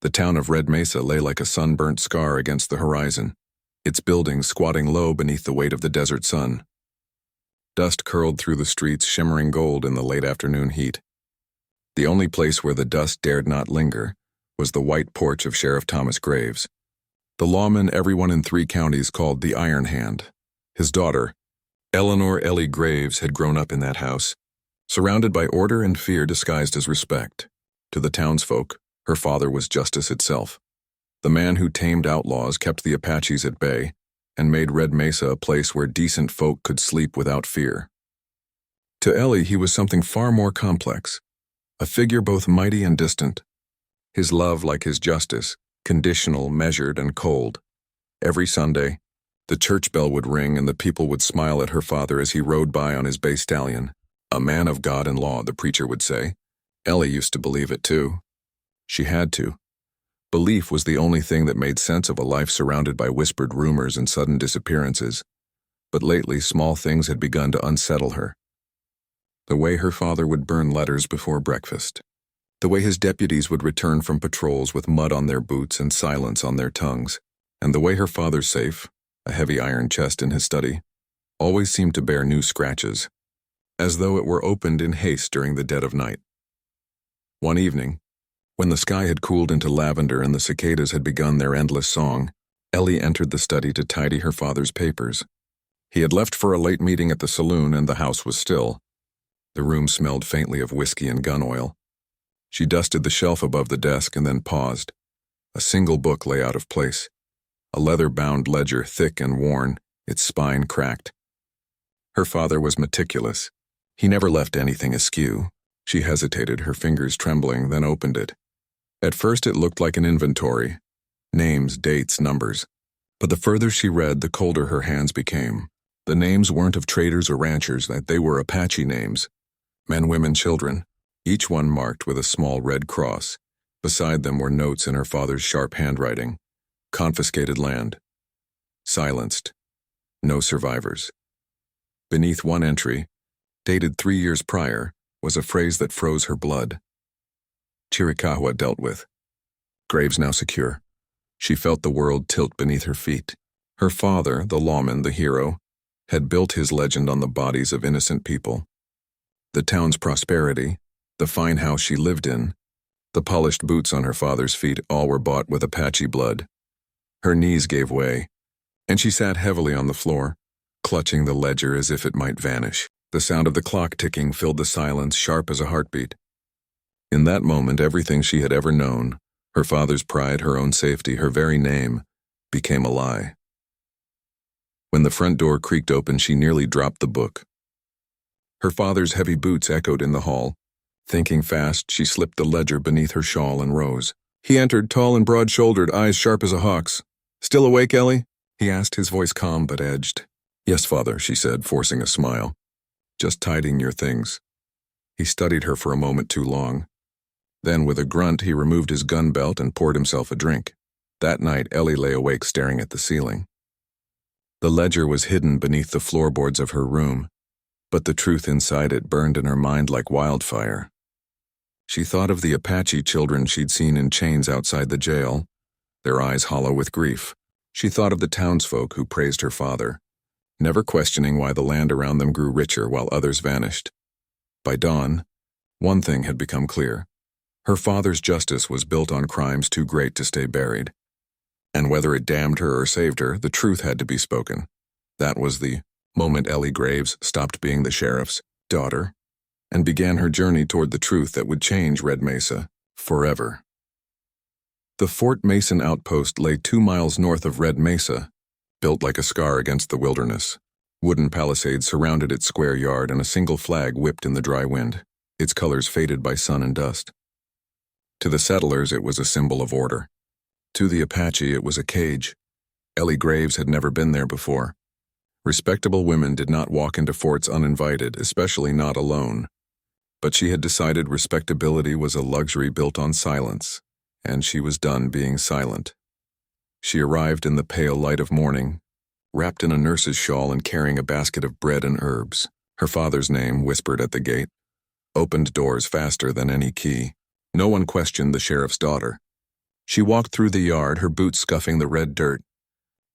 The town of Red Mesa lay like a sunburnt scar against the horizon, its buildings squatting low beneath the weight of the desert sun. Dust curled through the streets, shimmering gold in the late afternoon heat. The only place where the dust dared not linger was the white porch of Sheriff Thomas Graves, the lawman everyone in 3 counties called the Iron Hand. His daughter, Eleanor Ellie Graves, had grown up in that house, surrounded by order and fear disguised as respect. To the townsfolk, her father was justice itself. The man who tamed outlaws, kept the Apaches at bay, and made Red Mesa a place where decent folk could sleep without fear. To Ellie, he was something far more complex, a figure both mighty and distant. His love, like his justice, conditional, measured, and cold. Every Sunday, the church bell would ring and the people would smile at her father as he rode by on his bay stallion. A man of God and law, the preacher would say. Ellie used to believe it too. She had to. Belief was the only thing that made sense of a life surrounded by whispered rumors and sudden disappearances. But lately, small things had begun to unsettle her. The way her father would burn letters before breakfast. The way his deputies would return from patrols with mud on their boots and silence on their tongues. And the way her father's safe, a heavy iron chest in his study, always seemed to bear new scratches, as though it were opened in haste during the dead of night. One evening, when the sky had cooled into lavender and the cicadas had begun their endless song, Ellie entered the study to tidy her father's papers. He had left for a late meeting at the saloon and the house was still. The room smelled faintly of whiskey and gun oil. She dusted the shelf above the desk and then paused. A single book lay out of place. A leather-bound ledger, thick and worn, its spine cracked. Her father was meticulous. He never left anything askew. She hesitated, her fingers trembling, then opened it. At first it looked like an inventory. Names, dates, numbers. But the further she read, the colder her hands became. The names weren't of traders or ranchers, that they were Apache names. Men, women, children, each one marked with a small red cross. Beside them were notes in her father's sharp handwriting. Confiscated land. Silenced. No survivors. Beneath one entry, dated 3 years prior, was a phrase that froze her blood. Chiricahua dealt with. Graves now secure. She felt the world tilt beneath her feet. Her father, the lawman, the hero, had built his legend on the bodies of innocent people. The town's prosperity, the fine house she lived in, the polished boots on her father's feet, all were bought with Apache blood. Her knees gave way, and she sat heavily on the floor, clutching the ledger as if it might vanish. The sound of the clock ticking filled the silence, sharp as a heartbeat. In that moment, everything she had ever known, her father's pride, her own safety, her very name, became a lie. When the front door creaked open, she nearly dropped the book. Her father's heavy boots echoed in the hall. Thinking fast, she slipped the ledger beneath her shawl and rose. He entered, tall and broad-shouldered, eyes sharp as a hawk's. "Still awake, Ellie?" he asked, his voice calm but edged. "Yes, father," she said, forcing a smile. "Just tidying your things." He studied her for a moment too long. Then, with a grunt, he removed his gun belt and poured himself a drink. That night, Ellie lay awake staring at the ceiling. The ledger was hidden beneath the floorboards of her room, but the truth inside it burned in her mind like wildfire. She thought of the Apache children she'd seen in chains outside the jail, their eyes hollow with grief. She thought of the townsfolk who praised her father, never questioning why the land around them grew richer while others vanished. By dawn, one thing had become clear. Her father's justice was built on crimes too great to stay buried. And whether it damned her or saved her, the truth had to be spoken. That was the moment Ellie Graves stopped being the sheriff's daughter and began her journey toward the truth that would change Red Mesa forever. The Fort Mason outpost lay 2 miles north of Red Mesa, built like a scar against the wilderness. Wooden palisades surrounded its square yard and a single flag whipped in the dry wind, its colors faded by sun and dust. To the settlers, it was a symbol of order. To the Apache, it was a cage. Ellie Graves had never been there before. Respectable women did not walk into forts uninvited, especially not alone. But she had decided respectability was a luxury built on silence, and she was done being silent. She arrived in the pale light of morning, wrapped in a nurse's shawl and carrying a basket of bread and herbs. Her father's name, whispered at the gate, opened doors faster than any key. No one questioned the sheriff's daughter. She walked through the yard, her boots scuffing the red dirt,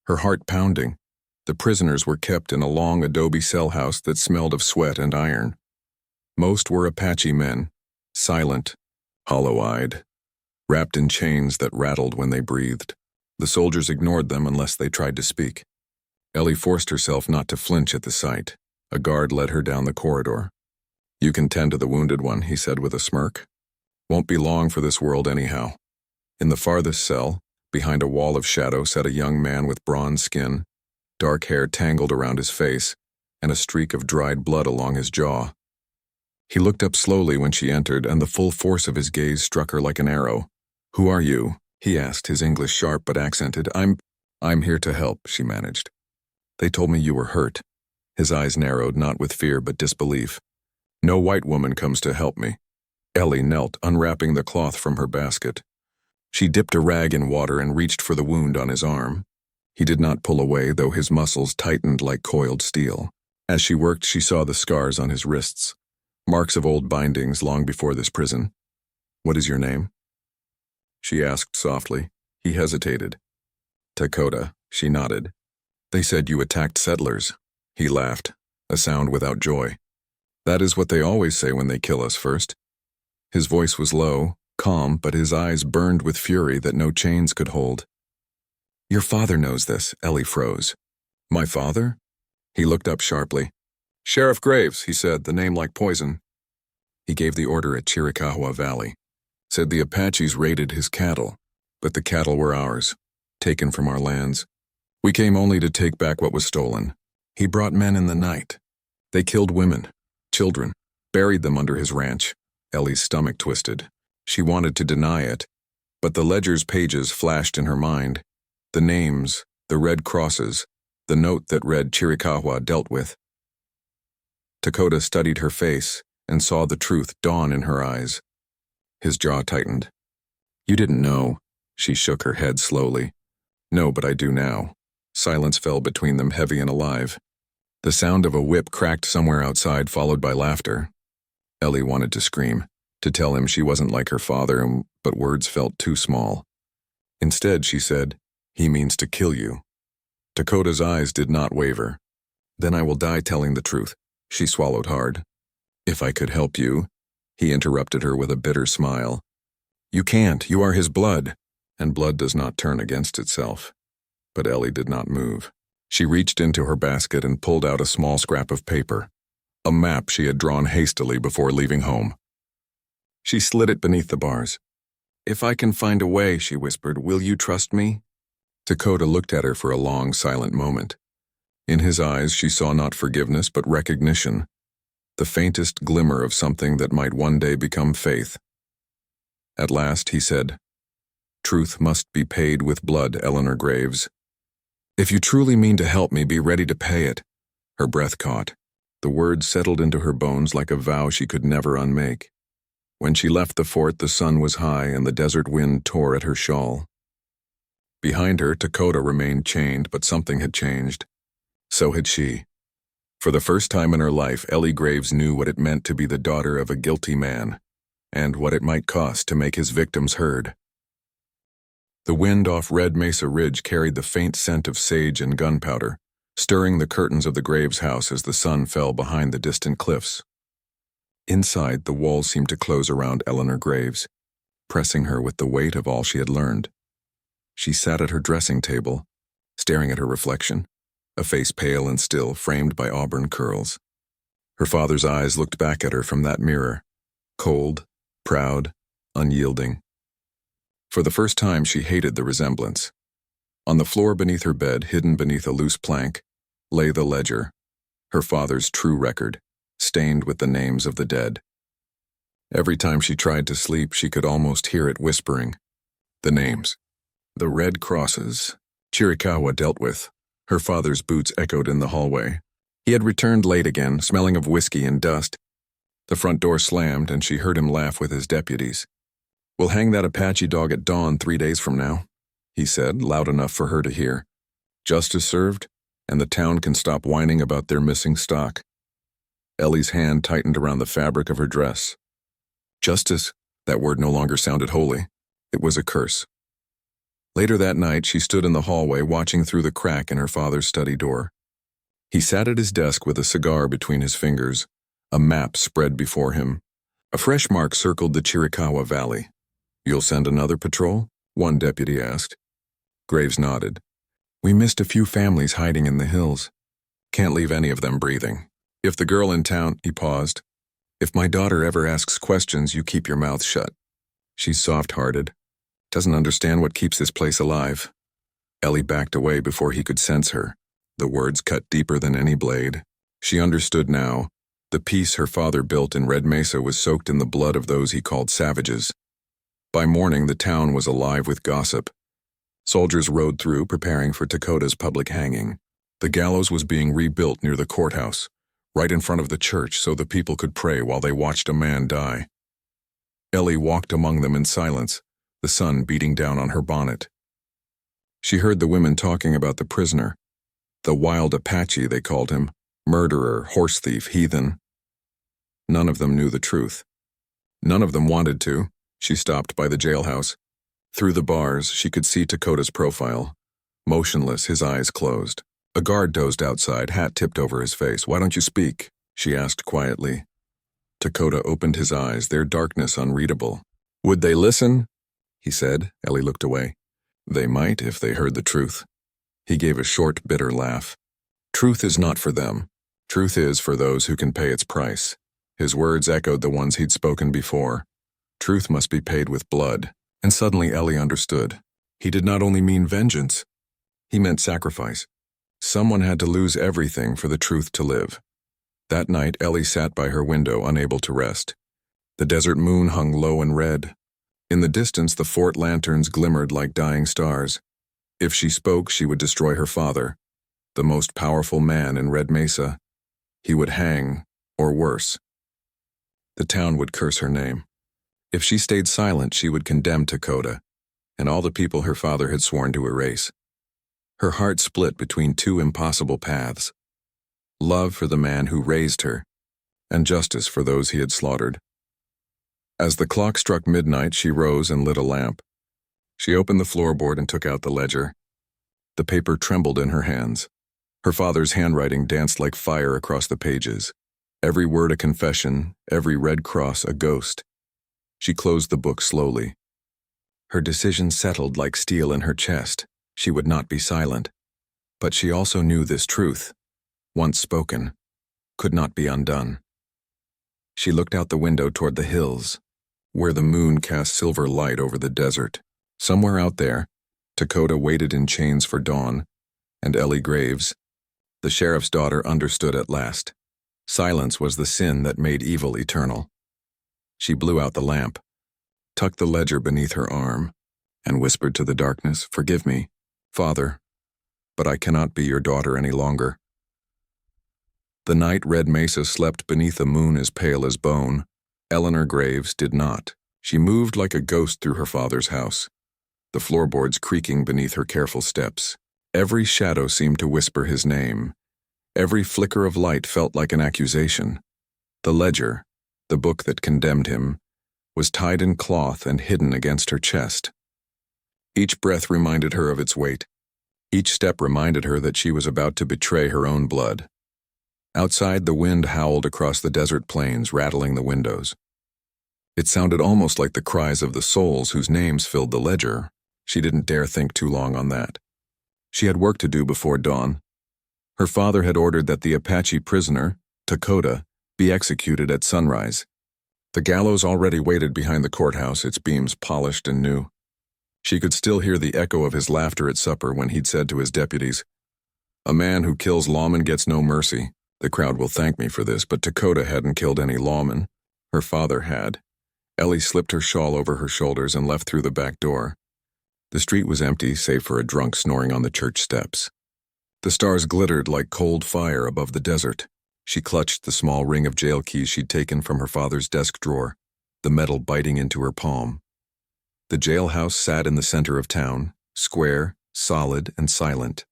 her heart pounding. The prisoners were kept in a long adobe cell house that smelled of sweat and iron. Most were Apache men, silent, hollow-eyed, wrapped in chains that rattled when they breathed. The soldiers ignored them unless they tried to speak. Ellie forced herself not to flinch at the sight. A guard led her down the corridor. "You can tend to the wounded one," he said with a smirk. "Won't be long for this world anyhow." In the farthest cell, behind a wall of shadow, sat a young man with bronze skin, dark hair tangled around his face, and a streak of dried blood along his jaw. He looked up slowly when she entered, and the full force of his gaze struck her like an arrow. "Who are you?" he asked, his English sharp but accented. I'm here to help," she managed. "They told me you were hurt." His eyes narrowed, not with fear but disbelief. "No white woman comes to help me." Ellie knelt, unwrapping the cloth from her basket. She dipped a rag in water and reached for the wound on his arm. He did not pull away, though his muscles tightened like coiled steel. As she worked, she saw the scars on his wrists, marks of old bindings long before this prison. "What is your name?" she asked softly. He hesitated. "Dakota," she nodded. "They said you attacked settlers." He laughed, a sound without joy. "That is what they always say when they kill us first." His voice was low, calm, but his eyes burned with fury that no chains could hold. "Your father knows this," Ellie froze. "My father?" He looked up sharply. "Sheriff Graves," he said, the name like poison. He gave the order at Chiricahua Valley. Said the Apaches raided his cattle, but the cattle were ours, taken from our lands. We came only to take back what was stolen. He brought men in the night. They killed women, children, buried them under his ranch. Ellie's stomach twisted. She wanted to deny it, but the ledger's pages flashed in her mind. The names, the red crosses, the note that read Chiricahua dealt with. Dakota studied her face and saw the truth dawn in her eyes. His jaw tightened. "You didn't know." She shook her head slowly. "No, but I do now." Silence fell between them, heavy and alive. The sound of a whip cracked somewhere outside, followed by laughter. Ellie wanted to scream, to tell him she wasn't like her father, but words felt too small. Instead, she said, "He means to kill you." Dakota's eyes did not waver. "Then I will die telling the truth." She swallowed hard. "If I could help you," he interrupted her with a bitter smile. "You can't. You are his blood, and blood does not turn against itself." But Ellie did not move. She reached into her basket and pulled out a small scrap of paper, a map she had drawn hastily before leaving home. She slid it beneath the bars. "If I can find a way," she whispered, "will you trust me?" Dakota looked at her for a long, silent moment. In his eyes she saw not forgiveness but recognition, the faintest glimmer of something that might one day become faith. At last he said, "Truth must be paid with blood, Eleanor Graves. If you truly mean to help me, be ready to pay it." Her breath caught. The words settled into her bones like a vow she could never unmake. When she left the fort, the sun was high and the desert wind tore at her shawl. Behind her, Dakota remained chained, but something had changed. So had she. For the first time in her life, Ellie Graves knew what it meant to be the daughter of a guilty man, and what it might cost to make his victims heard. The wind off Red Mesa Ridge carried the faint scent of sage and gunpowder, stirring the curtains of the Graves house as the sun fell behind the distant cliffs. Inside, the walls seemed to close around Eleanor Graves, pressing her with the weight of all she had learned. She sat at her dressing table, staring at her reflection, a face pale and still, framed by auburn curls. Her father's eyes looked back at her from that mirror, cold, proud, unyielding. For the first time, she hated the resemblance. On the floor beneath her bed, hidden beneath a loose plank, lay the ledger, her father's true record, stained with the names of the dead. Every time she tried to sleep, she could almost hear it whispering. The names. The red crosses. Chiricahua dealt with. Her father's boots echoed in the hallway. He had returned late again, smelling of whiskey and dust. The front door slammed, and she heard him laugh with his deputies. "We'll hang that Apache dog at dawn 3 days from now," he said, loud enough for her to hear. "Justice served, and the town can stop whining about their missing stock." Ellie's hand tightened around the fabric of her dress. Justice, that word no longer sounded holy. It was a curse. Later that night, she stood in the hallway watching through the crack in her father's study door. He sat at his desk with a cigar between his fingers, a map spread before him. A fresh mark circled the Chiricahua Valley. "You'll send another patrol?" one deputy asked. Graves nodded. "We missed a few families hiding in the hills. Can't leave any of them breathing. If the girl in town," he paused, "if my daughter ever asks questions, you keep your mouth shut. She's soft-hearted. Doesn't understand what keeps this place alive." Ellie backed away before he could sense her. The words cut deeper than any blade. She understood now. The peace her father built in Red Mesa was soaked in the blood of those he called savages. By morning, the town was alive with gossip. Soldiers rode through, preparing for Dakota's public hanging. The gallows was being rebuilt near the courthouse, right in front of the church so the people could pray while they watched a man die. Ellie walked among them in silence, the sun beating down on her bonnet. She heard the women talking about the prisoner, the wild Apache they called him, murderer, horse thief, heathen. None of them knew the truth. None of them wanted to. She stopped by the jailhouse. Through the bars, she could see Dakota's profile, motionless, his eyes closed. A guard dozed outside, hat tipped over his face. "Why don't you speak?" she asked quietly. Dakota opened his eyes, their darkness unreadable. "Would they listen?" he said. Ellie looked away. "They might if they heard the truth." He gave a short, bitter laugh. "Truth is not for them. Truth is for those who can pay its price." His words echoed the ones he'd spoken before. Truth must be paid with blood. And suddenly Ellie understood. He did not only mean vengeance. He meant sacrifice. Someone had to lose everything for the truth to live. That night, Ellie sat by her window, unable to rest. The desert moon hung low and red. In the distance, the fort lanterns glimmered like dying stars. If she spoke, she would destroy her father, the most powerful man in Red Mesa. He would hang, or worse. The town would curse her name. If she stayed silent, she would condemn Dakota and all the people her father had sworn to erase. Her heart split between two impossible paths: love for the man who raised her, and justice for those he had slaughtered. As the clock struck midnight, she rose and lit a lamp. She opened the floorboard and took out the ledger. The paper trembled in her hands. Her father's handwriting danced like fire across the pages. Every word a confession, every red cross a ghost. She closed the book slowly. Her decision settled like steel in her chest. She would not be silent. But she also knew this truth, once spoken, could not be undone. She looked out the window toward the hills, where the moon cast silver light over the desert. Somewhere out there, Dakota waited in chains for dawn, and Ellie Graves, the sheriff's daughter, understood at last. Silence was the sin that made evil eternal. She blew out the lamp, tucked the ledger beneath her arm, and whispered to the darkness, "Forgive me, Father, but I cannot be your daughter any longer." The night Red Mesa slept beneath a moon as pale as bone, Eleanor Graves did not. She moved like a ghost through her father's house, the floorboards creaking beneath her careful steps. Every shadow seemed to whisper his name. Every flicker of light felt like an accusation. The ledger, the book that condemned him, was tied in cloth and hidden against her chest. Each breath reminded her of its weight. Each step reminded her that she was about to betray her own blood. Outside, the wind howled across the desert plains, rattling the windows. It sounded almost like the cries of the souls whose names filled the ledger. She didn't dare think too long on that. She had work to do before dawn. Her father had ordered that the Apache prisoner, Dakota, be executed at sunrise. The gallows already waited behind the courthouse, its beams polished and new. She could still hear the echo of his laughter at supper when he'd said to his deputies, "A man who kills lawmen gets no mercy. The crowd will thank me for this, but Dakota hadn't killed any lawmen. Her father had." Ellie slipped her shawl over her shoulders and left through the back door. The street was empty, save for a drunk snoring on the church steps. The stars glittered like cold fire above the desert. She clutched the small ring of jail keys she'd taken from her father's desk drawer, the metal biting into her palm. The jailhouse sat in the center of town, square, solid, and silent.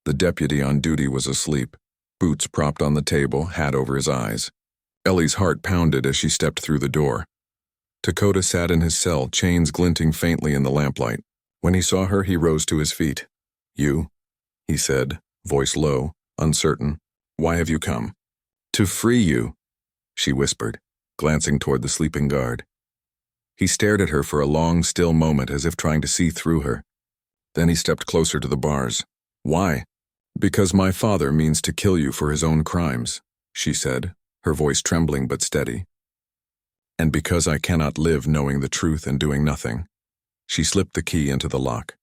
The deputy on duty was asleep, boots propped on the table, hat over his eyes. Ellie's heart pounded as she stepped through the door. Dakota sat in his cell, chains glinting faintly in the lamplight. When he saw her, he rose to his feet. "You?" he said, voice low, uncertain. "Why have you come?" "To free you," she whispered, glancing toward the sleeping guard. He stared at her for a long, still moment as if trying to see through her. Then he stepped closer to the bars. "Why?" "Because my father means to kill you for his own crimes," she said, her voice trembling but steady. "And because I cannot live knowing the truth and doing nothing." She slipped the key into the lock.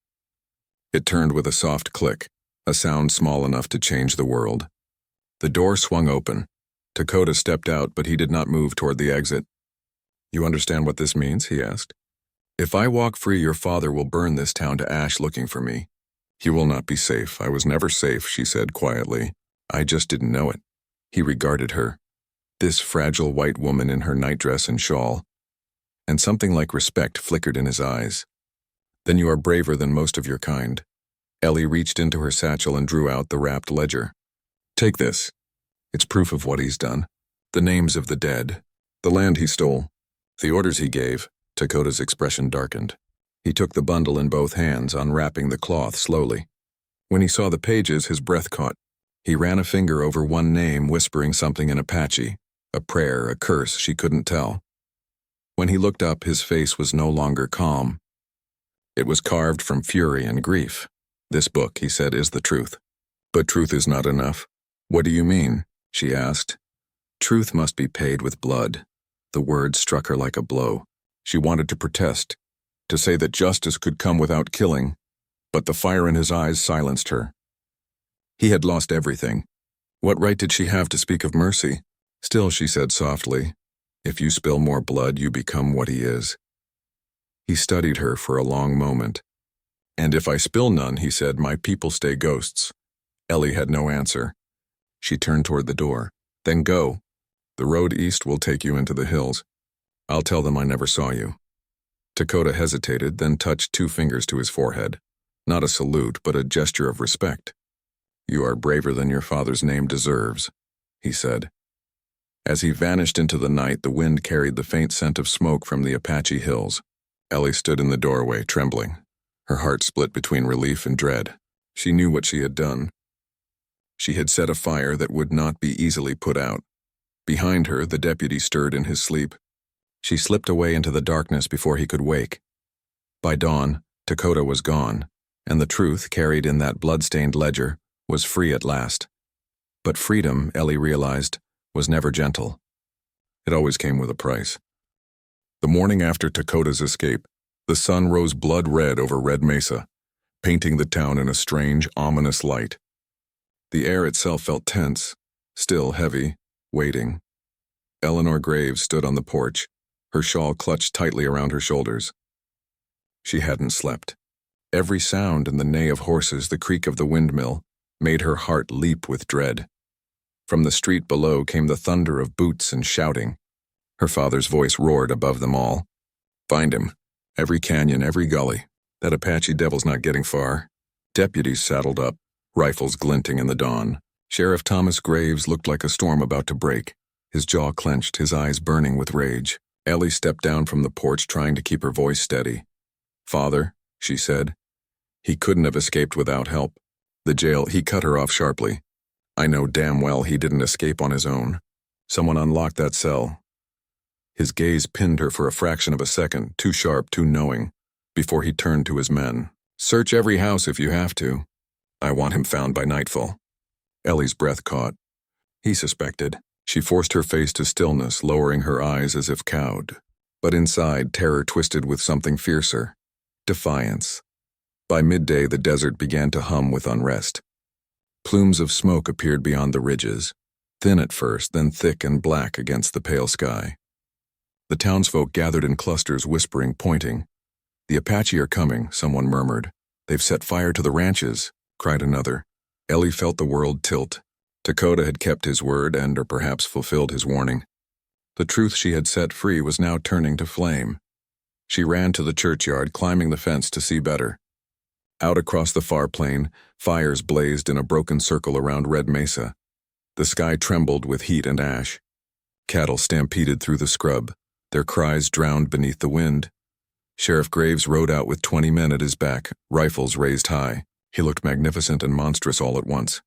It turned with a soft click, a sound small enough to change the world. The door swung open. Dakota stepped out, but he did not move toward the exit. "You understand what this means?" he asked. "If I walk free, your father will burn this town to ash looking for me. He will not be safe. I was never safe," she said quietly. "I just didn't know it." He regarded her, this fragile white woman in her nightdress and shawl, and something like respect flickered in his eyes. "Then you are braver than most of your kind." Ellie reached into her satchel and drew out the wrapped ledger. "Take this. It's proof of what he's done. The names of the dead, the land he stole, the orders he gave." Dakota's expression darkened. He took the bundle in both hands, unwrapping the cloth slowly. When he saw the pages, his breath caught. He ran a finger over one name, whispering something in Apache, a prayer, a curse, she couldn't tell. When he looked up, his face was no longer calm. It was carved from fury and grief. "This book," he said, "is the truth." "But truth is not enough." "What do you mean?" she asked. "Truth must be paid with blood." The word struck her like a blow. She wanted to protest, to say that justice could come without killing, but the fire in his eyes silenced her. He had lost everything. What right did she have to speak of mercy? "Still," she said softly, "if you spill more blood, you become what he is." He studied her for a long moment. "And if I spill none," he said, "my people stay ghosts." Ellie had no answer. She turned toward the door. "Then go. The road east will take you into the hills. I'll tell them I never saw you." Dakota hesitated, then touched 2 fingers to his forehead. Not a salute, but a gesture of respect. "You are braver than your father's name deserves," he said. As he vanished into the night, the wind carried the faint scent of smoke from the Apache hills. Ellie stood in the doorway, trembling. Her heart split between relief and dread. She knew what she had done. She had set a fire that would not be easily put out. Behind her, the deputy stirred in his sleep. She slipped away into the darkness before he could wake. By dawn, Dakota was gone, and the truth, carried in that blood-stained ledger, was free at last. But freedom, Ellie realized, was never gentle. It always came with a price. The morning after Dakota's escape, the sun rose blood-red over Red Mesa, painting the town in a strange, ominous light. The air itself felt tense, still heavy, waiting. Eleanor Graves stood on the porch, her shawl clutched tightly around her shoulders. She hadn't slept. Every sound in the neigh of horses, the creak of the windmill, made her heart leap with dread. From the street below came the thunder of boots and shouting. Her father's voice roared above them all. "Find him. Every canyon, every gully. That Apache devil's not getting far." Deputies saddled up, rifles glinting in the dawn. Sheriff Thomas Graves looked like a storm about to break, his jaw clenched, his eyes burning with rage. Ellie stepped down from the porch, trying to keep her voice steady. "Father," she said. "He couldn't have escaped without help. The jail," he cut her off sharply. "I know damn well he didn't escape on his own. Someone unlocked that cell." His gaze pinned her for a fraction of a second, too sharp, too knowing, before he turned to his men. "Search every house if you have to. I want him found by nightfall." Ellie's breath caught. He suspected. She forced her face to stillness, lowering her eyes as if cowed. But inside, terror twisted with something fiercer. Defiance. By midday, the desert began to hum with unrest. Plumes of smoke appeared beyond the ridges, thin at first, then thick and black against the pale sky. The townsfolk gathered in clusters, whispering, pointing. "The Apache are coming," someone murmured. "They've set fire to the ranches," cried another. Ellie felt the world tilt. Dakota had kept his word and, or perhaps fulfilled his warning. The truth she had set free was now turning to flame. She ran to the churchyard, climbing the fence to see better. Out across the far plain, fires blazed in a broken circle around Red Mesa. The sky trembled with heat and ash. Cattle stampeded through the scrub, their cries drowned beneath the wind. Sheriff Graves rode out with 20 men at his back, rifles raised high. He looked magnificent and monstrous all at once.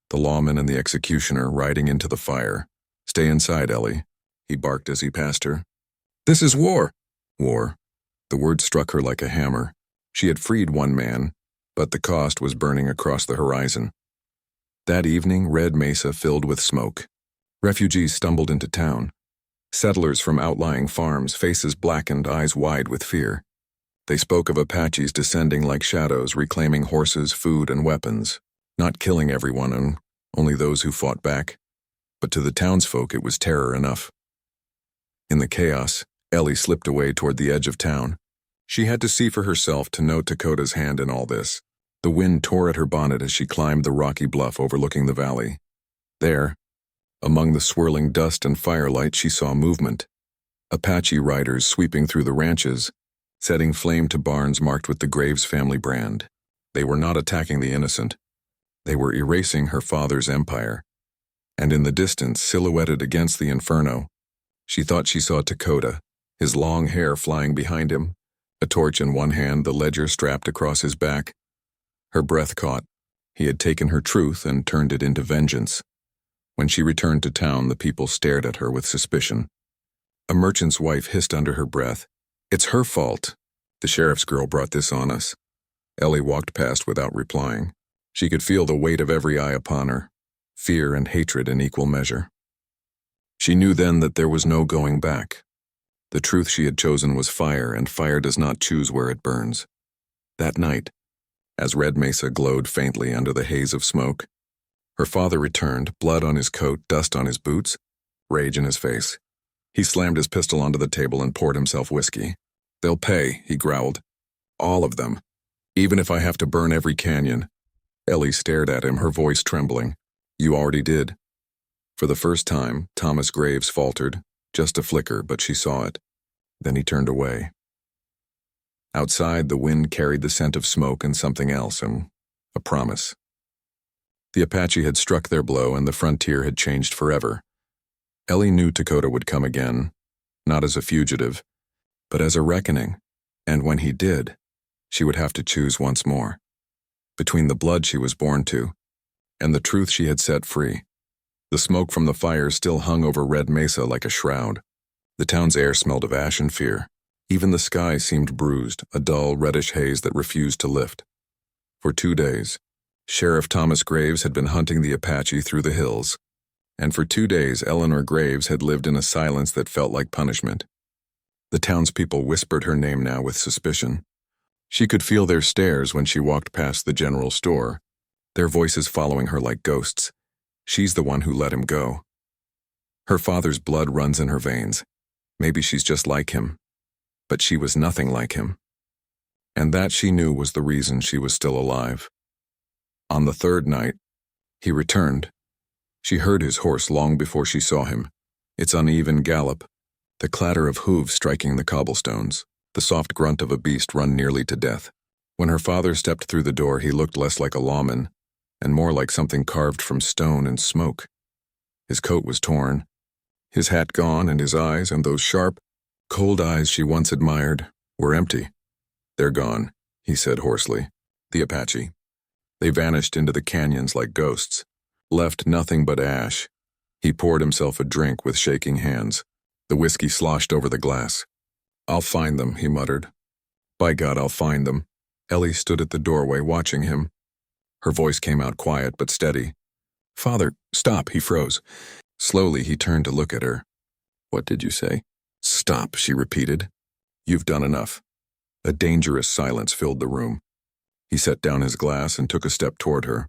The lawman and the executioner riding into the fire. "Stay inside, Ellie," he barked as he passed her. "This is war." War. The word struck her like a hammer. She had freed one man, but the cost was burning across the horizon. That evening, Red Mesa filled with smoke. Refugees stumbled into town. Settlers from outlying farms, faces blackened, eyes wide with fear. They spoke of Apaches descending like shadows, reclaiming horses, food, and weapons, not killing everyone and only those who fought back. But to the townsfolk it was terror enough. In the chaos, Ellie slipped away toward the edge of town. She had to see for herself to know Dakota's hand in all this. The wind tore at her bonnet as she climbed the rocky bluff overlooking the valley. There, among the swirling dust and firelight, she saw movement. Apache riders sweeping through the ranches, setting flame to barns marked with the Graves family brand. They were not attacking the innocent. They were erasing her father's empire. And in the distance, silhouetted against the inferno, she thought she saw Dakota, his long hair flying behind him, a torch in one hand, the ledger strapped across his back. Her breath caught. He had taken her truth and turned it into vengeance. When she returned to town, the people stared at her with suspicion. A merchant's wife hissed under her breath, "It's her fault. The sheriff's girl brought this on us." Ellie walked past without replying. She could feel the weight of every eye upon her, fear and hatred in equal measure. She knew then that there was no going back. The truth she had chosen was fire, and fire does not choose where it burns. That night, as Red Mesa glowed faintly under the haze of smoke, her father returned, blood on his coat, dust on his boots, rage in his face. He slammed his pistol onto the table and poured himself whiskey. "They'll pay," he growled. "All of them. Even if I have to burn every canyon." Ellie stared at him, her voice trembling. "You already did." For the first time, Thomas Graves faltered, just a flicker, but she saw it. Then he turned away. Outside, the wind carried the scent of smoke and something else, and a promise. The Apache had struck their blow, and the frontier had changed forever. Ellie knew Dakota would come again, not as a fugitive, but as a reckoning, and when he did, she would have to choose once more. Between the blood she was born to, and the truth she had set free. The smoke from the fire still hung over Red Mesa like a shroud. The town's air smelled of ash and fear. Even the sky seemed bruised, a dull, reddish haze that refused to lift. For 2 days, Sheriff Thomas Graves had been hunting the Apache through the hills, and for 2 days Eleanor Graves had lived in a silence that felt like punishment. The townspeople whispered her name now with suspicion. She could feel their stares when she walked past the general store, their voices following her like ghosts. She's the one who let him go. Her father's blood runs in her veins. Maybe she's just like him. But she was nothing like him. And that, she knew, was the reason she was still alive. On the 3rd night, he returned. She heard his horse long before she saw him, its uneven gallop, the clatter of hooves striking the cobblestones, the soft grunt of a beast run nearly to death. When her father stepped through the door, he looked less like a lawman, and more like something carved from stone and smoke. His coat was torn, his hat gone, and his eyes, and those sharp, cold eyes she once admired, were empty. "They're gone," he said hoarsely. "The Apache. They vanished into the canyons like ghosts, left nothing but ash." He poured himself a drink with shaking hands. The whiskey sloshed over the glass. "I'll find them," he muttered. "By God, I'll find them." Ellie stood at the doorway watching him. Her voice came out quiet but steady. "Father, stop," he froze. Slowly he turned to look at her. "What did you say?" "Stop," she repeated. "You've done enough." A dangerous silence filled the room. He set down his glass and took a step toward her.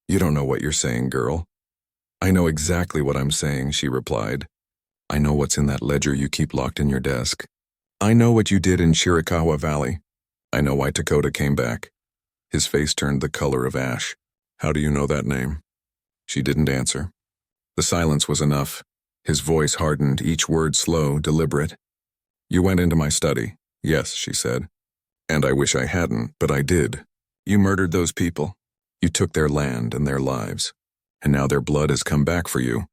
"You don't know what you're saying, girl." "I know exactly what I'm saying," she replied. "I know what's in that ledger you keep locked in your desk. I know what you did in Chiricahua Valley. I know why Dakota came back." His face turned the color of ash. "How do you know that name?" She didn't answer. The silence was enough. His voice hardened, each word slow, deliberate. "You went into my study." "Yes," she said. "And I wish I hadn't, but I did. You murdered those people. You took their land and their lives. And now their blood has come back for you."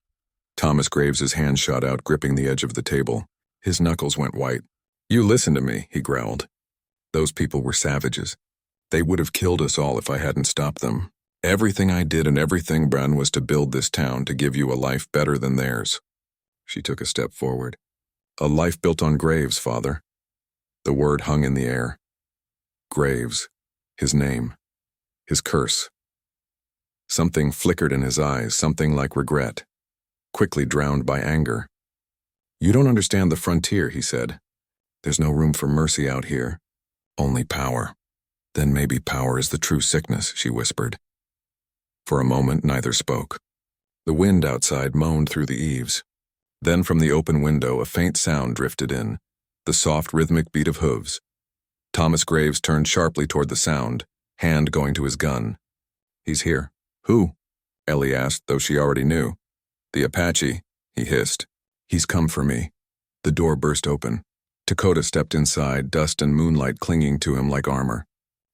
Thomas Graves's hand shot out, gripping the edge of the table. His knuckles went white. "You listen to me," he growled. Those people were savages. They would have killed us all if I hadn't stopped them. Everything I did and everything done was to build this town to give you a life better than theirs." She took a step forward. "A life built on graves, Father." The word hung in the air. Graves. His name. His curse. Something flickered in his eyes, something like regret, quickly drowned by anger. "You don't understand the frontier," he said. "There's no room for mercy out here. Only power." "Then maybe power is the true sickness," she whispered. For a moment, neither spoke. The wind outside moaned through the eaves. Then from the open window, a faint sound drifted in, the soft rhythmic beat of hooves. Thomas Graves turned sharply toward the sound, hand going to his gun. "He's here." "Who?" Ellie asked, though she already knew. "The Apache," he hissed. "He's come for me." The door burst open. Dakota stepped inside, dust and moonlight clinging to him like armor.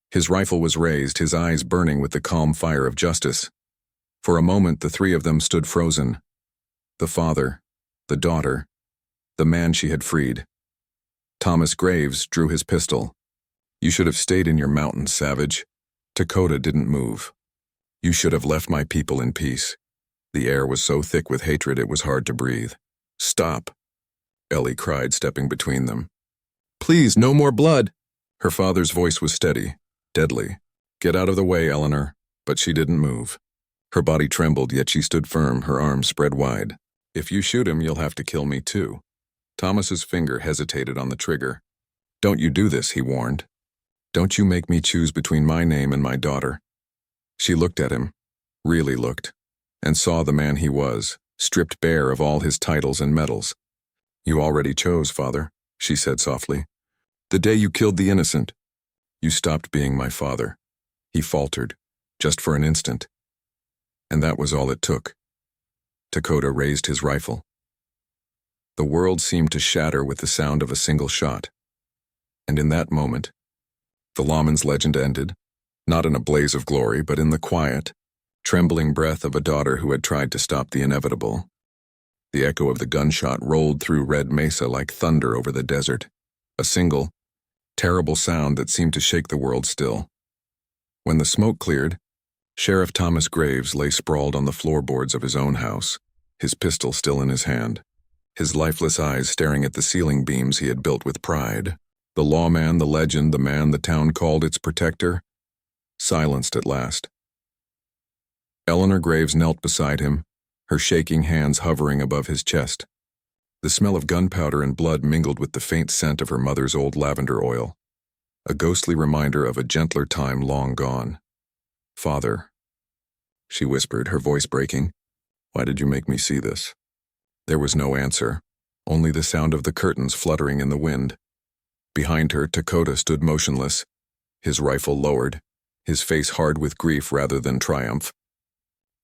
His rifle was raised, his eyes burning with the calm fire of justice. For a moment, the three of them stood frozen. The father, the daughter, the man she had freed. Thomas Graves drew his pistol. "You should have stayed in your mountains, savage." Dakota didn't move. "You should have left my people in peace." The air was so thick with hatred it was hard to breathe. "Stop," Ellie cried, stepping between them. "Please, no more blood." Her father's voice was steady, deadly. "Get out of the way, Eleanor." But she didn't move. Her body trembled, yet she stood firm, her arms spread wide. "If you shoot him, you'll have to kill me too." Thomas's finger hesitated on the trigger. "Don't you do this," he warned. "Don't you make me choose between my name and my daughter." She looked at him, really looked, and saw the man he was, stripped bare of all his titles and medals. "You already chose, Father," she said softly. "The day you killed the innocent. You stopped being my father." He faltered, just for an instant. And that was all it took. Dakota raised his rifle. The world seemed to shatter with the sound of a single shot. And in that moment, the lawman's legend ended, not in a blaze of glory, but in the quiet, trembling breath of a daughter who had tried to stop the inevitable. The echo of the gunshot rolled through Red Mesa like thunder over the desert, a single, terrible sound that seemed to shake the world still. When the smoke cleared, Sheriff Thomas Graves lay sprawled on the floorboards of his own house, his pistol still in his hand, his lifeless eyes staring at the ceiling beams he had built with pride. The lawman, the legend, the man the town called its protector, silenced at last. Eleanor Graves knelt beside him, her shaking hands hovering above his chest. The smell of gunpowder and blood mingled with the faint scent of her mother's old lavender oil, a ghostly reminder of a gentler time long gone. "Father," she whispered, her voice breaking, "why did you make me see this?" There was no answer, only the sound of the curtains fluttering in the wind. Behind her, Dakota stood motionless, his rifle lowered, his face hard with grief rather than triumph.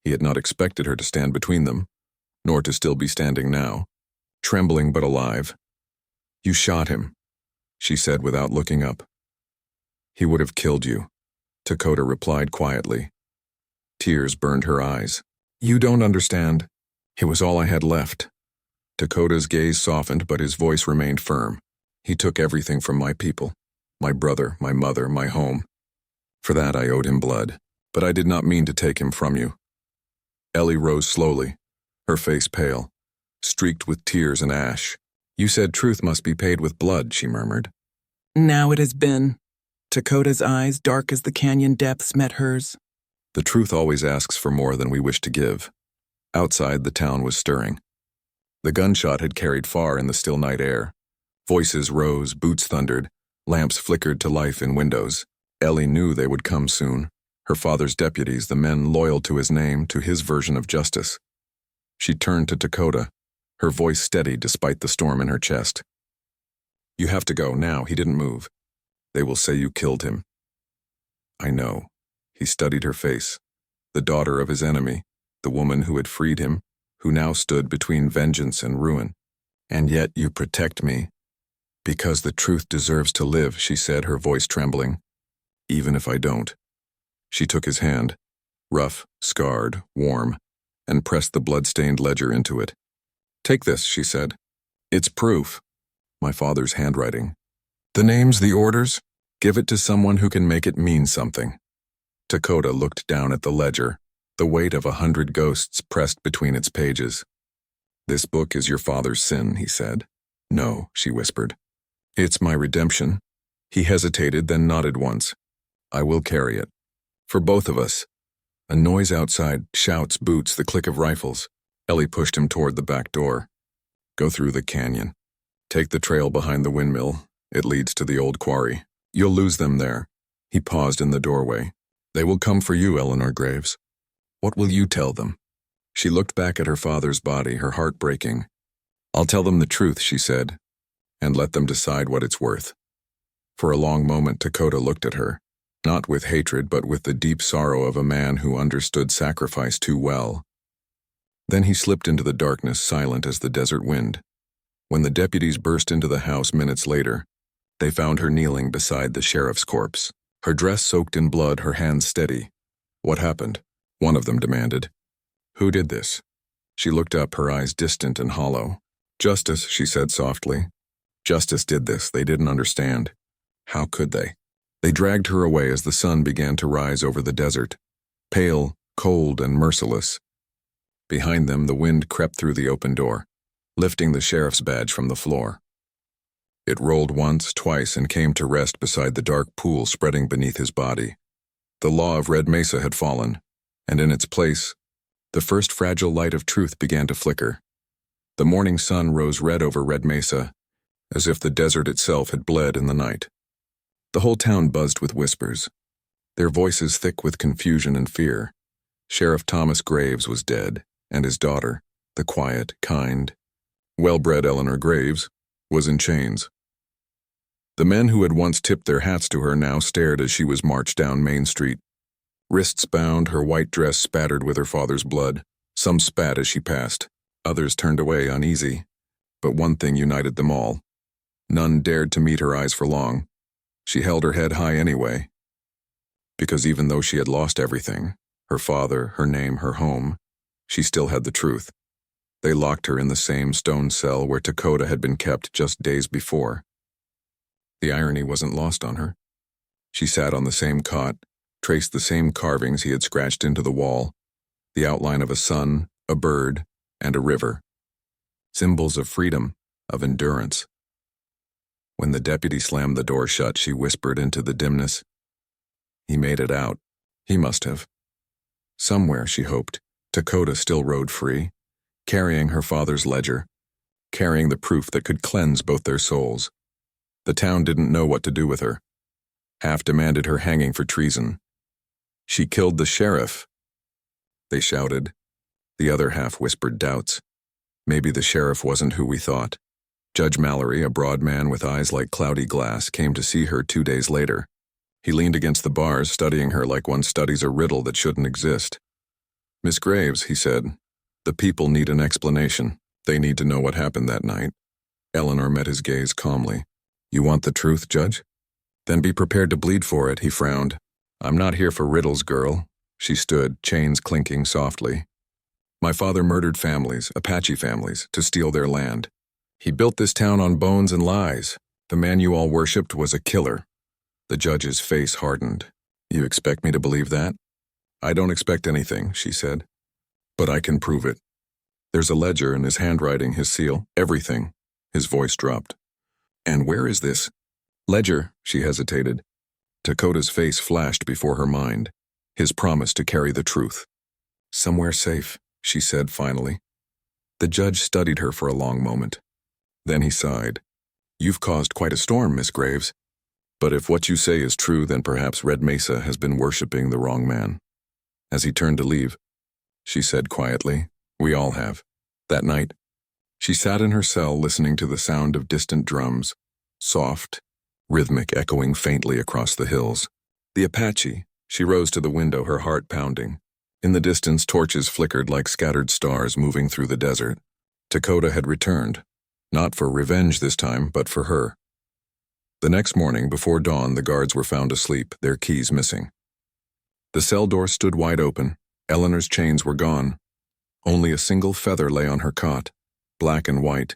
He had not expected her to stand between them, nor to still be standing now, trembling but alive. "You shot him," she said without looking up. "He would have killed you," Dakota replied quietly. Tears burned her eyes. "You don't understand. It was all I had left." Dakota's gaze softened, but his voice remained firm. "He took everything from my people, my brother, my mother, my home. For that I owed him blood, but I did not mean to take him from you." Ellie rose slowly, her face pale, streaked with tears and ash. "You said truth must be paid with blood," she murmured. "Now it has been." Dakota's eyes, dark as the canyon depths, met hers. "The truth always asks for more than we wish to give." Outside, the town was stirring. The gunshot had carried far in the still night air. Voices rose, boots thundered, lamps flickered to life in windows. Ellie knew they would come soon. Her father's deputies, the men loyal to his name, to his version of justice. She turned to Dakota, her voice steady despite the storm in her chest. "You have to go now. He didn't move. They will say you killed him." "I know." He studied her face. The daughter of his enemy, the woman who had freed him, who now stood between vengeance and ruin. "And yet you protect me." "Because the truth deserves to live," she said, her voice trembling. "Even if I don't." She took his hand, rough, scarred, warm, and pressed the blood-stained ledger into it. "Take this," she said. "It's proof." "My father's handwriting." "The names, the orders?" Give it to someone who can make it mean something. Dakota looked down at the ledger, the weight of 100 ghosts pressed between its pages. This book is your father's sin, he said. No, she whispered. It's my redemption. He hesitated, then nodded once. I will carry it. For both of us. A noise outside, shouts, boots, the click of rifles. Ellie pushed him toward the back door. Go through the canyon. Take the trail behind the windmill. It leads to the old quarry. You'll lose them there. He paused in the doorway. They will come for you, Eleanor Graves. What will you tell them? She looked back at her father's body, her heart breaking. I'll tell them the truth, she said, and let them decide what it's worth. For a long moment, Dakota looked at her, not with hatred, but with the deep sorrow of a man who understood sacrifice too well. Then he slipped into the darkness, silent as the desert wind. When the deputies burst into the house minutes later, they found her kneeling beside the sheriff's corpse, her dress soaked in blood, her hands steady. What happened? One of them demanded. Who did this? She looked up, her eyes distant and hollow. Justice, she said softly. Justice did this. They didn't understand. How could they? They dragged her away as the sun began to rise over the desert, pale, cold, and merciless. Behind them, the wind crept through the open door, lifting the sheriff's badge from the floor. It rolled once, twice, and came to rest beside the dark pool spreading beneath his body. The law of Red Mesa had fallen, and in its place, the first fragile light of truth began to flicker. The morning sun rose red over Red Mesa, as if the desert itself had bled in the night. The whole town buzzed with whispers, their voices thick with confusion and fear. Sheriff Thomas Graves was dead, and his daughter, the quiet, kind, well-bred Eleanor Graves, was in chains. The men who had once tipped their hats to her now stared as she was marched down Main Street. Wrists bound, her white dress spattered with her father's blood. Some spat as she passed. Others turned away uneasy. But one thing united them all. None dared to meet her eyes for long. She held her head high anyway. Because even though she had lost everything, her father, her name, her home, she still had the truth. They locked her in the same stone cell where Dakota had been kept just days before. The irony wasn't lost on her. She sat on the same cot, traced the same carvings he had scratched into the wall, the outline of a sun, a bird, and a river. Symbols of freedom, of endurance. When the deputy slammed the door shut, she whispered into the dimness. He made it out. He must have. Somewhere, she hoped, Dakota still rode free, carrying her father's ledger, carrying the proof that could cleanse both their souls. The town didn't know what to do with her. Half demanded her hanging for treason. She killed the sheriff, they shouted. The other half whispered doubts. Maybe the sheriff wasn't who we thought. Judge Mallory, a broad man with eyes like cloudy glass, came to see her 2 days later. He leaned against the bars, studying her like one studies a riddle that shouldn't exist. Miss Graves, he said, the people need an explanation. They need to know what happened that night. Eleanor met his gaze calmly. You want the truth, Judge? Then be prepared to bleed for it, he frowned. I'm not here for riddles, girl. She stood, chains clinking softly. My father murdered families, Apache families, to steal their land. He built this town on bones and lies. The man you all worshipped was a killer. The judge's face hardened. You expect me to believe that? I don't expect anything, she said. But I can prove it. There's a ledger in his handwriting, his seal, everything. His voice dropped. And where is this ledger? She hesitated. Dakota's face flashed before her mind. His promise to carry the truth. Somewhere safe, she said finally. The judge studied her for a long moment. Then he sighed. You've caused quite a storm, Miss Graves. But if what you say is true, then perhaps Red Mesa has been worshipping the wrong man. As he turned to leave, she said quietly, we all have. That night, she sat in her cell listening to the sound of distant drums, soft, rhythmic, echoing faintly across the hills. The Apache. She rose to the window, her heart pounding. In the distance, torches flickered like scattered stars moving through the desert. Dakota had returned, not for revenge this time, but for her. The next morning, before dawn, the guards were found asleep, their keys missing. The cell door stood wide open. Eleanor's chains were gone. Only a single feather lay on her cot, black and white,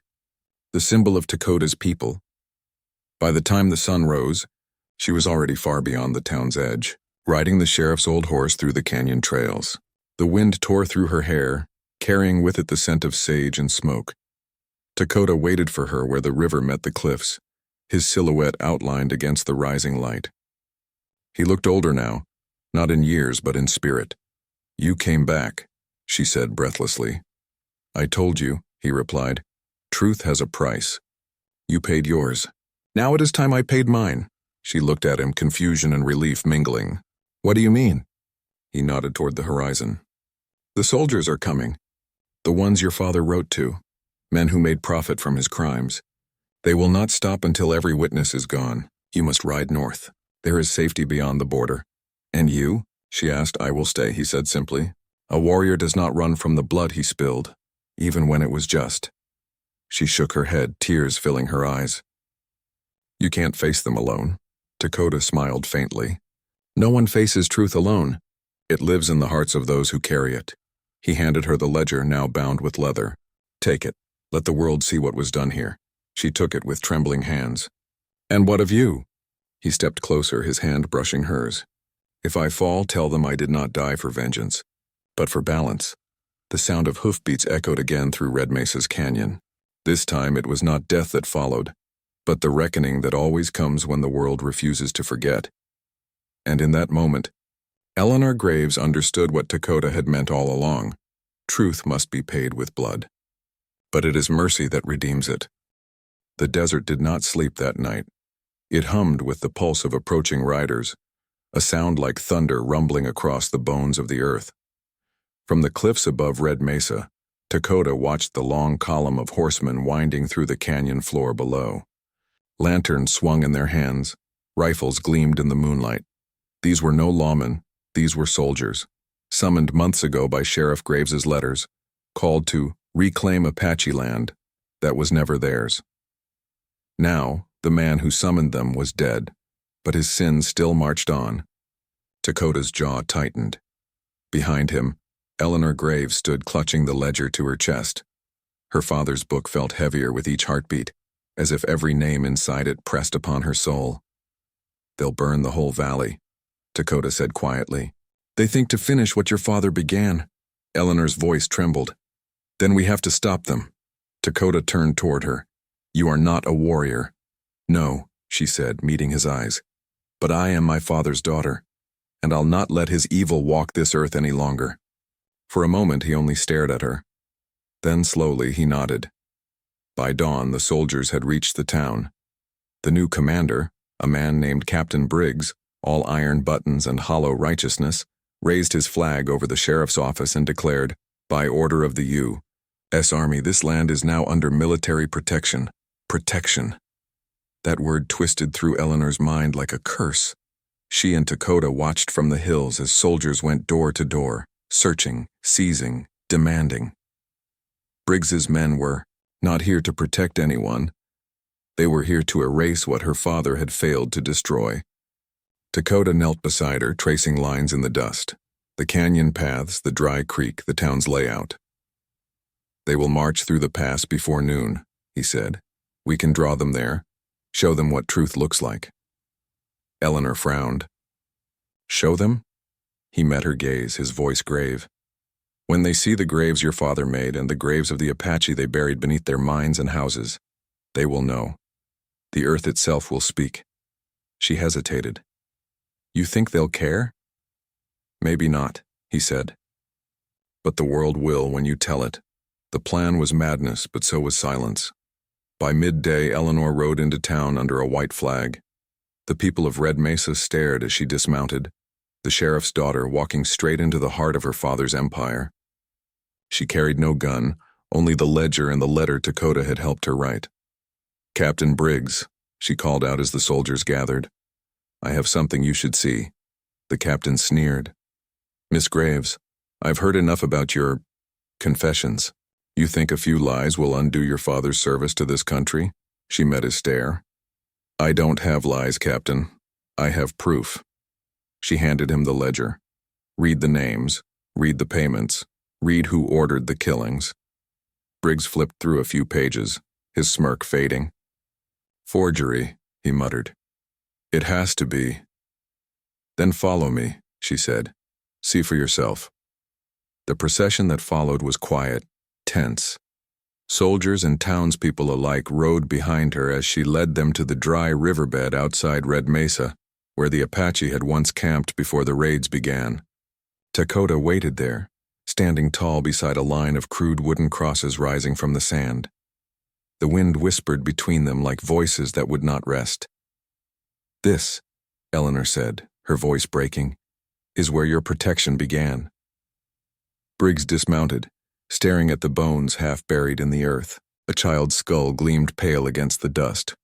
the symbol of Dakota's people. By the time the sun rose, She was already far beyond the town's edge, riding the sheriff's old horse through the canyon trails. The wind tore through her hair, carrying with it the scent of sage and smoke. Dakota waited for her where the river met the cliffs, his silhouette outlined against the rising light. He looked older now, not in years but in spirit. "You came back," she said breathlessly. "I told you," he replied. "Truth has a price. You paid yours. Now it is time I paid mine." She looked at him, confusion and relief mingling. "What do you mean?" He nodded toward the horizon. "The soldiers are coming. The ones your father wrote to. Men who made profit from his crimes. They will not stop until every witness is gone. You must ride north. There is safety beyond the border." "And you?" she asked. "I will stay," he said simply. "A warrior does not run from the blood he spilled, even when it was just." She shook her head, tears filling her eyes. "You can't face them alone." Dakota smiled faintly. "No one faces truth alone. It lives in the hearts of those who carry it." He handed her the ledger, now bound with leather. "Take it. Let the world see what was done here." She took it with trembling hands. "And what of you?" He stepped closer, his hand brushing hers. "If I fall, tell them I did not die for vengeance, but for balance." The sound of hoofbeats echoed again through Red Mesa's canyon. This time it was not death that followed, but the reckoning that always comes when the world refuses to forget. And in that moment, Eleanor Graves understood what Dakota had meant all along. Truth must be paid with blood. But it is mercy that redeems it. The desert did not sleep that night. It hummed with the pulse of approaching riders, a sound like thunder rumbling across the bones of the earth. From the cliffs above Red Mesa, Dakota watched the long column of horsemen winding through the canyon floor below. Lanterns swung in their hands, rifles gleamed in the moonlight. These were no lawmen, these were soldiers, summoned months ago by Sheriff Graves's letters, called to reclaim Apache land that was never theirs. Now, the man who summoned them was dead, but his sins still marched on. Dakota's jaw tightened. Behind him, Eleanor Graves stood clutching the ledger to her chest. Her father's book felt heavier with each heartbeat, as if every name inside it pressed upon her soul. "They'll burn the whole valley," Dakota said quietly. "They think to finish what your father began." Eleanor's voice trembled. "Then we have to stop them." Dakota turned toward her. "You are not a warrior." "No," she said, meeting his eyes. "But I am my father's daughter, and I'll not let his evil walk this earth any longer." For a moment he only stared at her. Then slowly he nodded. By dawn the soldiers had reached the town. The new commander, a man named Captain Briggs, all iron buttons and hollow righteousness, raised his flag over the sheriff's office and declared, "By order of the U.S. Army, this land is now under military protection." Protection. That word twisted through Eleanor's mind like a curse. She and Dakota watched from the hills as soldiers went door to door, searching, seizing, demanding. Briggs's men were not here to protect anyone. They were here to erase what her father had failed to destroy. Dakota knelt beside her, tracing lines in the dust. The canyon paths, the dry creek, the town's layout. "They will march through the pass before noon," he said. "We can draw them there, show them what truth looks like." Eleanor frowned. "Show them?" He met her gaze, his voice grave. "When they see the graves your father made and the graves of the Apache they buried beneath their mines and houses, they will know. The earth itself will speak." She hesitated. "You think they'll care?" "Maybe not," he said. "But the world will when you tell it. The plan was madness, but so was silence." By midday, Eleanor rode into town under a white flag. The people of Red Mesa stared as she dismounted, the sheriff's daughter walking straight into the heart of her father's empire. She carried no gun, only the ledger and the letter Dakota had helped her write. "Captain Briggs," she called out as the soldiers gathered. "I have something you should see." The captain sneered. "Miss Graves, I've heard enough about your confessions. You think a few lies will undo your father's service to this country?" She met his stare. "I don't have lies, Captain. I have proof." She handed him the ledger. "Read the names, read the payments, read who ordered the killings." Briggs flipped through a few pages, his smirk fading. "Forgery," he muttered. It has to be. Then follow me, she said. See for yourself. The procession that followed was quiet, tense. Soldiers and townspeople alike rode behind her as she led them to the dry riverbed outside Red Mesa, where the Apache had once camped before the raids began. Dakota waited there, standing tall beside a line of crude wooden crosses rising from the sand. The wind whispered between them like voices that would not rest. "This," Eleanor said, her voice breaking, "is where your protection began." Briggs dismounted, staring at the bones half buried in the earth. A child's skull gleamed pale against the dust.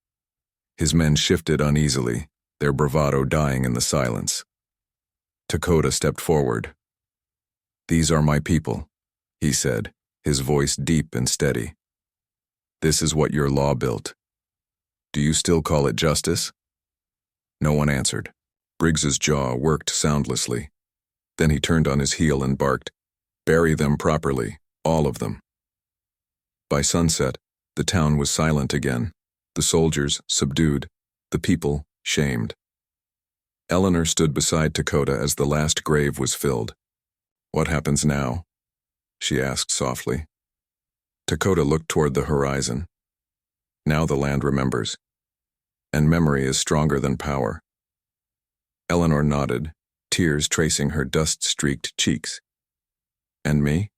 His men shifted uneasily, their bravado dying in the silence. Dakota stepped forward. "These are my people," he said, his voice deep and steady. "This is what your law built. Do you still call it justice?" No one answered. Briggs's jaw worked soundlessly. Then he turned on his heel and barked, "Bury them properly, all of them." By sunset, the town was silent again, the soldiers subdued, the people shamed. Eleanor stood beside Dakota as the last grave was filled. "What happens now?" she asked softly. Dakota looked toward the horizon. Now the land remembers, and memory is stronger than power. Eleanor nodded, tears tracing her dust-streaked cheeks. "And me?"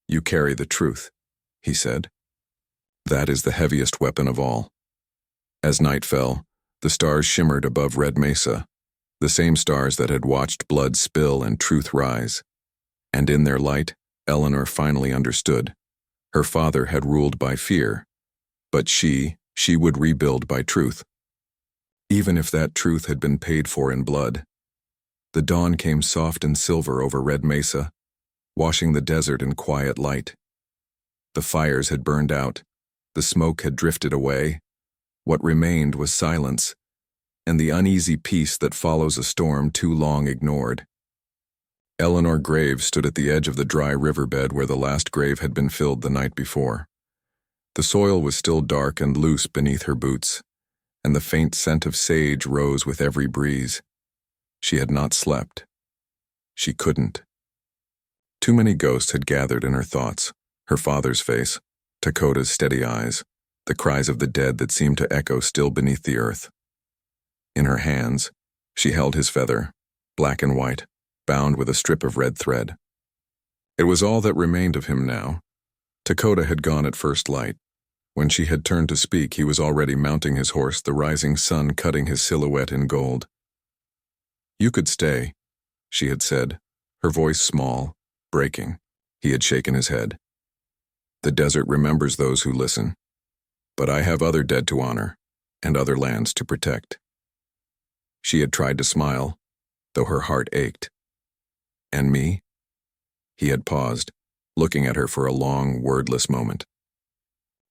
"You carry the truth," he said. "That is the heaviest weapon of all." As night fell, the stars shimmered above Red Mesa, the same stars that had watched blood spill and truth rise. And in their light, Eleanor finally understood. Her father had ruled by fear, but she would rebuild by truth. Even if that truth had been paid for in blood. The dawn came soft and silver over Red Mesa, washing the desert in quiet light. The fires had burned out, the smoke had drifted away. What remained was silence, and the uneasy peace that follows a storm too long ignored. Eleanor Graves stood at the edge of the dry riverbed where the last grave had been filled the night before. The soil was still dark and loose beneath her boots, and the faint scent of sage rose with every breeze. She had not slept. She couldn't. Too many ghosts had gathered in her thoughts, her father's face, Dakota's steady eyes, the cries of the dead that seemed to echo still beneath the earth. In her hands, she held his feather, black and white, bound with a strip of red thread. It was all that remained of him now. Dakota had gone at first light. When she had turned to speak, he was already mounting his horse, the rising sun cutting his silhouette in gold. "You could stay," she had said, her voice small, breaking. He had shaken his head. "The desert remembers those who listen. But I have other dead to honor, and other lands to protect." She had tried to smile, though her heart ached. "And me?" He had paused, looking at her for a long, wordless moment.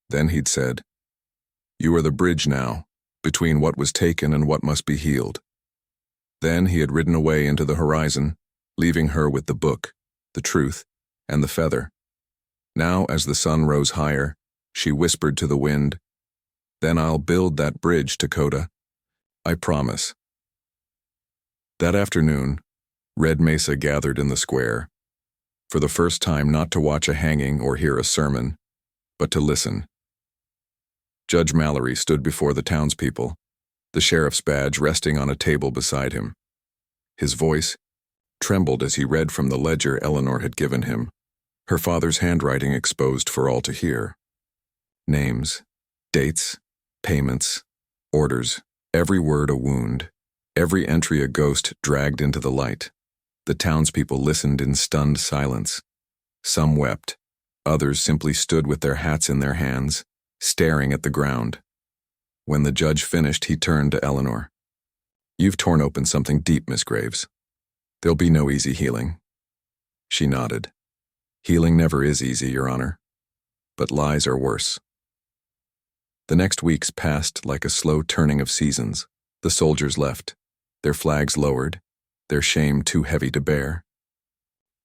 Then he'd said, "You are the bridge now, between what was taken and what must be healed." Then he had ridden away into the horizon, leaving her with the book, the truth, and the feather. Now, as the sun rose higher, she whispered to the wind, "Then I'll build that bridge, Dakota. I promise." That afternoon, Red Mesa gathered in the square, for the first time not to watch a hanging or hear a sermon, but to listen. Judge Mallory stood before the townspeople, the sheriff's badge resting on a table beside him. His voice trembled as he read from the ledger Eleanor had given him, her father's handwriting exposed for all to hear. Names, dates, payments, orders, every word a wound, every entry a ghost dragged into the light. The townspeople listened in stunned silence. Some wept, others simply stood with their hats in their hands, staring at the ground. When the judge finished, he turned to Eleanor. "You've torn open something deep, Miss Graves. There'll be no easy healing." She nodded. "Healing never is easy, Your Honor. But lies are worse." The next weeks passed like a slow turning of seasons. The soldiers left, their flags lowered, their shame too heavy to bear.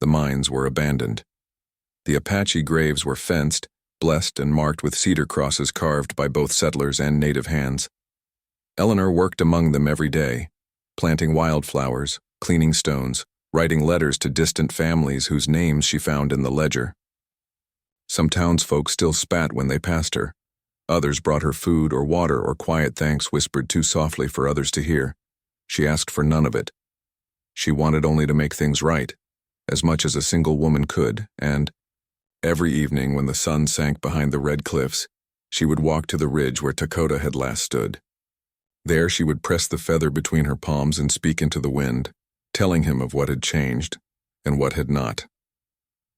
The mines were abandoned. The Apache graves were fenced, blessed and marked with cedar crosses carved by both settlers and native hands. Eleanor worked among them every day, planting wildflowers, cleaning stones, writing letters to distant families whose names she found in the ledger. Some townsfolk still spat when they passed her. Others brought her food or water or quiet thanks whispered too softly for others to hear. She asked for none of it. She wanted only to make things right, as much as a single woman could, and every evening when the sun sank behind the red cliffs, she would walk to the ridge where Dakota had last stood. There she would press the feather between her palms and speak into the wind, telling him of what had changed and what had not.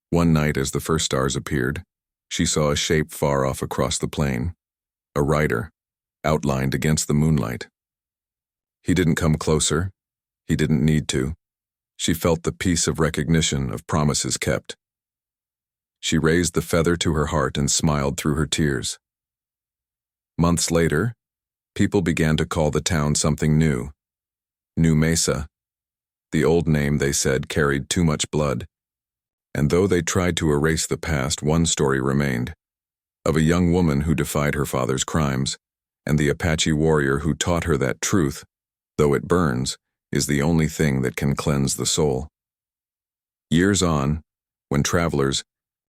One night as the first stars appeared, she saw a shape far off across the plain, a rider, outlined against the moonlight. He didn't come closer. He didn't need to. She felt the peace of recognition of promises kept. She raised the feather to her heart and smiled through her tears. Months later, people began to call the town something new. New Mesa. The old name, they said, carried too much blood. And though they tried to erase the past, one story remained, of a young woman who defied her father's crimes, and the Apache warrior who taught her that truth, though it burns, is the only thing that can cleanse the soul. Years on, when travelers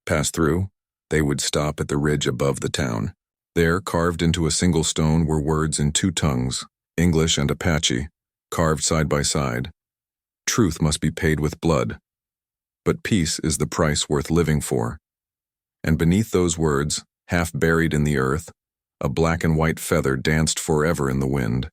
passed through, they would stop at the ridge above the town. There, carved into a single stone, were words in two tongues, English and Apache, carved side by side. Truth must be paid with blood, but peace is the price worth living for. And beneath those words, half buried in the earth, a black and white feather danced forever in the wind.